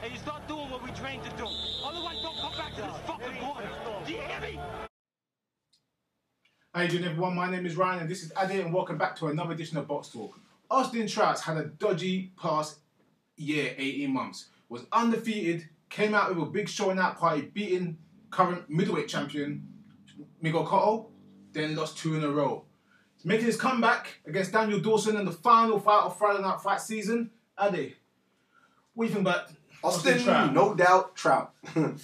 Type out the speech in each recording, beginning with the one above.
and you start doing what we trained to do. Otherwise, don't come back to this fucking corner. Do you hear me? How you doing, everyone? My name is Ryan, and this is Ade, and welcome back to another edition of Boxtalk. Austin Trout had a dodgy past year, 18 months. Was undefeated, came out with a big showing out party, beating current middleweight champion Miguel Cotto, then lost 2 in a row. He's making his comeback against Daniel Dawson in the final fight of Friday Night Fight season. Ade, what do you think about Austin Trout? No doubt, Trout. You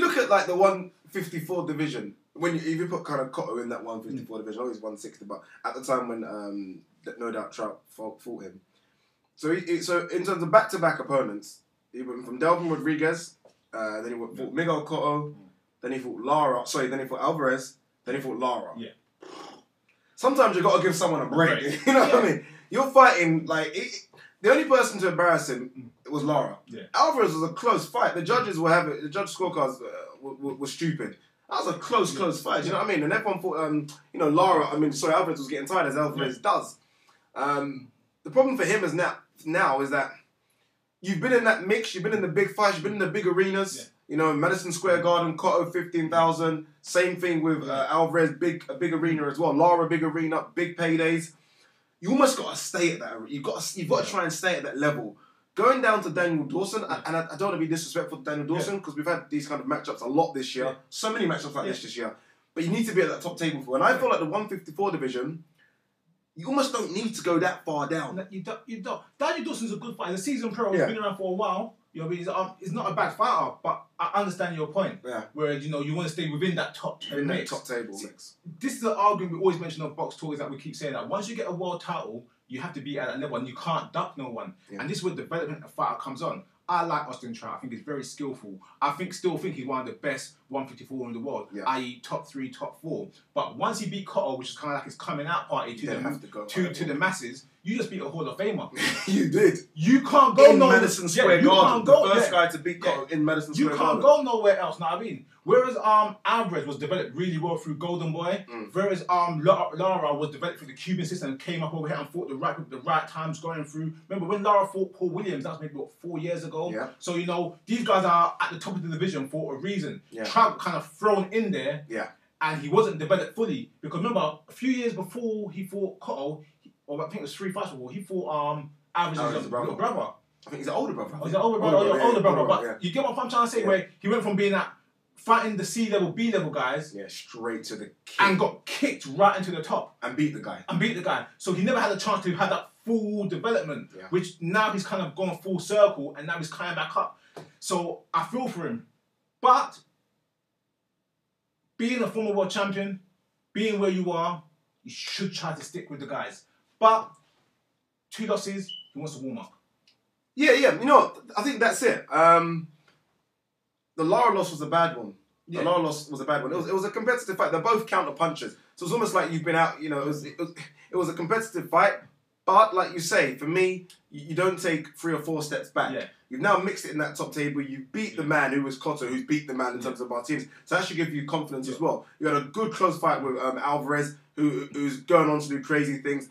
look at like the 154 division. If you put kind of Cotto in that 154 division, I know he's 160, but at the time when no doubt Trout fought him. So in terms of back-to-back opponents, he went from Delvin Rodriguez, then he fought Miguel Cotto, then he fought then he fought Alvarez, then he fought Lara. Yeah. Sometimes you got to give someone a break. You know what I mean? You're fighting like the only person to embarrass him was Lara. Yeah. Alvarez was a close fight. The judges will have it. The judge scorecards were stupid. That was a close fight. You know what I mean? And everyone thought, Alvarez was getting tired as Alvarez does. The problem for him is now is that you've been in that mix. You've been in the big fights. You've been in the big arenas. Yeah. You know, Madison Square Garden, Cotto 15,000. Same thing with Alvarez, a big arena as well. Lara, big arena, big paydays. You almost got to stay at that. You've got to try and stay at that level. Going down to Daniel Dawson, and I don't want to be disrespectful to Daniel Dawson because we've had these kind of matchups a lot this year. Yeah. So many matchups like this year. But you need to be at that top table for. And I feel like the 154 division, you almost don't need to go that far down. No, you don't. Daniel Dawson's a good fighter. He's a seasoned pro. He's been around for a while. You know, he's not a bad fighter, but I understand your point. Yeah. Whereas, you want to stay within that top table mix. This is the argument we always mention on Box Talk, is that we keep saying that once you get a world title, you have to be at that level and you can't duck no one. Yeah. And this is where development of fighter comes on. I like Austin Trout. I think he's very skillful. Still think he's one of the best 154 in the world, i.e. top 3, top 4. But once he beat Cotto, which is kind of like his coming out party to the masses, you just beat a Hall of Famer. You did. You can't go nowhere. Madison Square Garden. The first guy to beat Cotto in Madison Square Garden. You can't go nowhere else, know what I mean? Whereas Alvarez was developed really well through Golden Boy, whereas Lara was developed through the Cuban system and came up over here and fought the right times going through. Remember when Lara fought Paul Williams? That was maybe 4 years ago. Yeah. So these guys are at the top of the division for a reason. Yeah. Trout kind of thrown in there. Yeah. And he wasn't developed fully because remember a few years before he fought Cotto, or I think it was 3 fights before, he fought Alvarez's little brother. I think he's an older brother. He's an older brother. But you get what I'm trying to say? Where he went from being that fighting the C-level, B-level guys, straight to the kick. And got kicked right into the top and beat the guy. So he never had a chance to have that full development, which now he's kind of gone full circle, and now he's climbing back up. So I feel for him, but being a former world champion, being where you are, you should try to stick with the guys. But 2 losses, he wants to warm up. Yeah. I think that's it. The Lara loss was a bad one. Yeah. The Lara loss was a bad one. It was a competitive fight. They're both counter punchers. So it's almost like you've been out, it was a competitive fight. But like you say, for me, you don't take 3 or 4 steps back. Yeah. You've now mixed it in that top table. You beat the man who was Cotto, who's beat the man in terms of Martinez. So that should give you confidence as well. You had a good close fight with Alvarez, who's going on to do crazy things.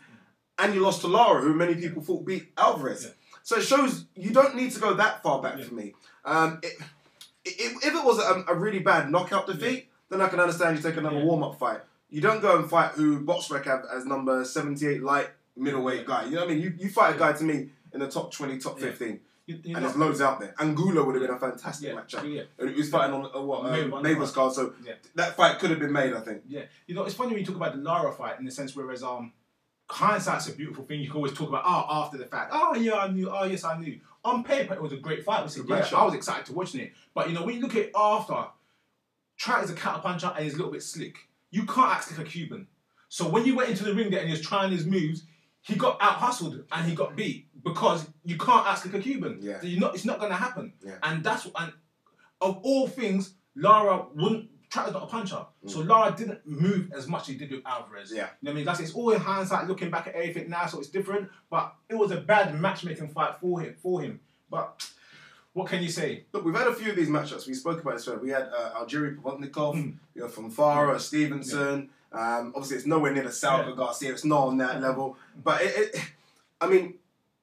And you lost to Lara, who many people thought beat Alvarez. Yeah. So it shows you don't need to go that far back for me. If it was a really bad knockout defeat, then I can understand you take another warm-up fight. You don't go and fight who Boxtalk have as number 78 light middleweight guy. You know what I mean? You fight a guy to me in the top 20, top 15. And there's loads out there. Angulo would have been a fantastic matchup. Yeah. He was fighting on Mayweather's card, so that fight could have been made, I think. Yeah. It's funny when you talk about the Lara fight in the sense whereas hindsight's a beautiful thing. You can always talk about after the fact. Oh yeah, I knew. Oh yes, I knew. On paper, it was a great fight. I was excited to watching it. But when you look at it after, Trout is a counter puncher and he's a little bit slick. You can't act like a Cuban. So when you went into the ring there and he was trying his moves, he got out hustled and he got beat because you can't act like a Cuban. Yeah. So it's not going to happen. Yeah. And of all things, Lara wouldn't. Trout is not a puncher. So Lara didn't move as much as he did with Alvarez. Yeah. You know what I mean? It's all in hindsight, looking back at everything now, so it's different. But it was a bad matchmaking fight for him. But what can you say? Look, we've had a few of these matchups. We spoke about this. We had Algeri Pavotnikov, from Farah, Stevenson. Obviously, it's nowhere near the Salva Garcia. It's not on that level. But I mean,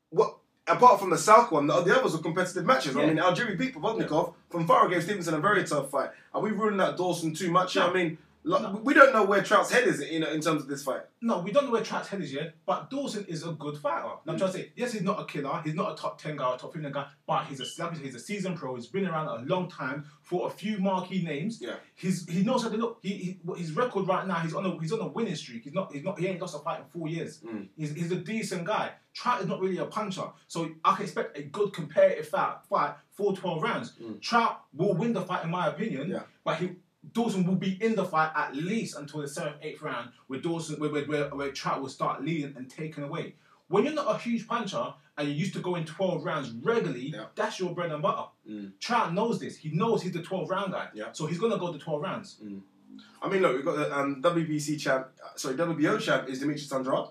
what? Apart from the South one, the others were competitive matches. I mean, Algeria beat Provodnikov. From Farah gave Stevenson a very tough fight. Are we ruling out Dawson too much? I mean, we don't know where Trout's head is, in terms of this fight. No, we don't know where Trout's head is yet, but Dawson is a good fighter. And I'm trying to say, yes, he's not a killer, he's not a top 10 guy or top 15 guy, but he's a seasoned pro, he's been around a long time, for a few marquee names. Yeah. He knows how to look. His record right now, he's on a winning streak. He ain't lost a fight in 4 years. He's a decent guy. Trout is not really a puncher, so I can expect a good competitive fight for 12 rounds. Trout will win the fight in my opinion, but Dawson will be in the fight at least until the 7th, 8th round, where where Trout will start leading and taking away. When you're not a huge puncher and you used to go in 12 rounds regularly, that's your bread and butter. Trout knows this. He knows he's the 12 round guy, so he's gonna go the 12 rounds. I mean, look, we've got the WBO champ is Demetrius Andrade.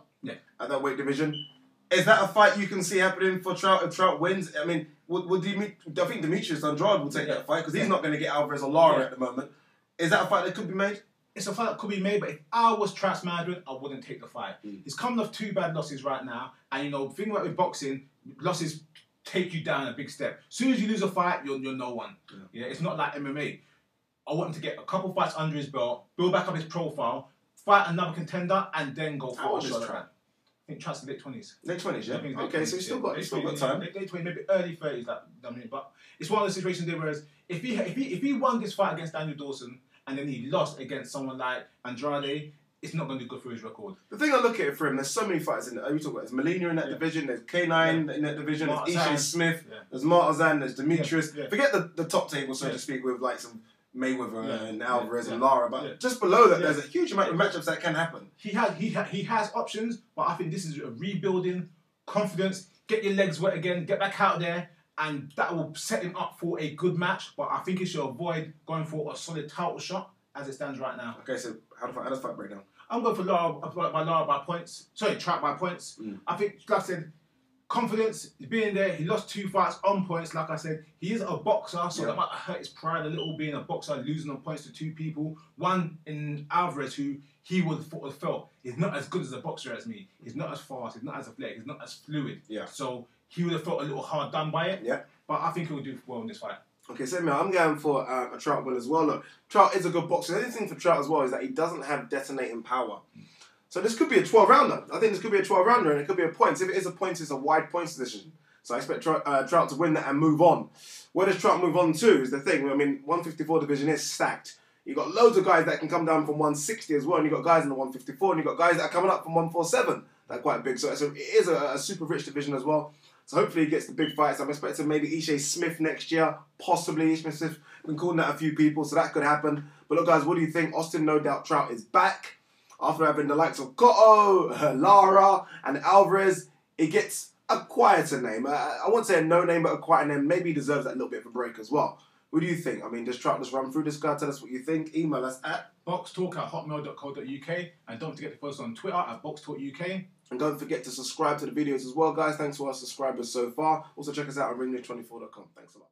At that weight division. Is that a fight you can see happening for Trout if Trout wins? I mean, I think Demetrius Andrade will take that fight because he's not going to get Alvarez or Lara at the moment. Is that a fight that could be made? It's a fight that could be made, but if I was Trout's management, I wouldn't take the fight. He's coming off 2 bad losses right now, and the thing about with boxing, losses take you down a big step. As soon as you lose a fight, you're no one. It's not like MMA. I want him to get a couple fights under his belt, build back up his profile, fight another contender, and then go for a shot. I think Trout's in late 20s. Late 20s, yeah? Okay, so he's still got time. Late 20s, maybe early 30s. But it's one of the situations there where if he won this fight against Daniel Dawson and then he lost against someone like Andrade, it's not going to be good for his record. The thing I look at it for him, there's so many fighters in there. We talk about there's Molina in that division, there's K9 in that division, there's Ishe Smith, there's Martazan, there's Demetrius. Forget the top table, so to speak, with like some Mayweather and Alvarez and Lara, but just below that, there's a huge amount of matchups that can happen. He has options, but I think this is a rebuilding, confidence, get your legs wet again, get back out there, and that will set him up for a good match. But I think he should avoid going for a solid title shot as it stands right now. Okay, so how does the fight break down? I'm going for Lara by points. Sorry, Trout by points. I think, like I said, confidence, he's been in there, he lost 2 fights on points, like I said. He is a boxer, so that might hurt his pride a little, being a boxer, losing on points to 2 people. One in Alvarez, who he would have felt he's not as good as a boxer as me. He's not as fast, he's not as athletic, he's not as fluid. So he would have felt a little hard done by it. But I think he will do well in this fight. Okay, so I'm going for a Trout win as well. Look, Trout is a good boxer. The only thing for Trout as well is that he doesn't have detonating power. So this could be a 12-rounder. I think this could be a 12-rounder, and it could be a points. If it is a points, it's a wide points decision. So I expect Trout to win that and move on. Where does Trout move on to is the thing. I mean, 154 division is stacked. You've got loads of guys that can come down from 160 as well, and you've got guys in the 154, and you've got guys that are coming up from 147. They're quite big. So it is a super rich division as well. So hopefully he gets the big fights. I'm expecting maybe Ishe Smith next year. Possibly Ishe Smith. Been calling out a few people, so that could happen. But look, guys, what do you think? Austin, no doubt, Trout is back. After having the likes of Cotto, Lara, and Alvarez, it gets a quieter name. I won't say a no name, but a quieter name. Maybe he deserves that little bit of a break as well. What do you think? I mean, does Trout just run through this guy? Tell us what you think. Email us at boxtalk@hotmail.co.uk, and don't forget to follow us on Twitter at boxtalkuk. And don't forget to subscribe to the videos as well, guys. Thanks to our subscribers so far. Also, check us out on ringnews24.com. Thanks a lot.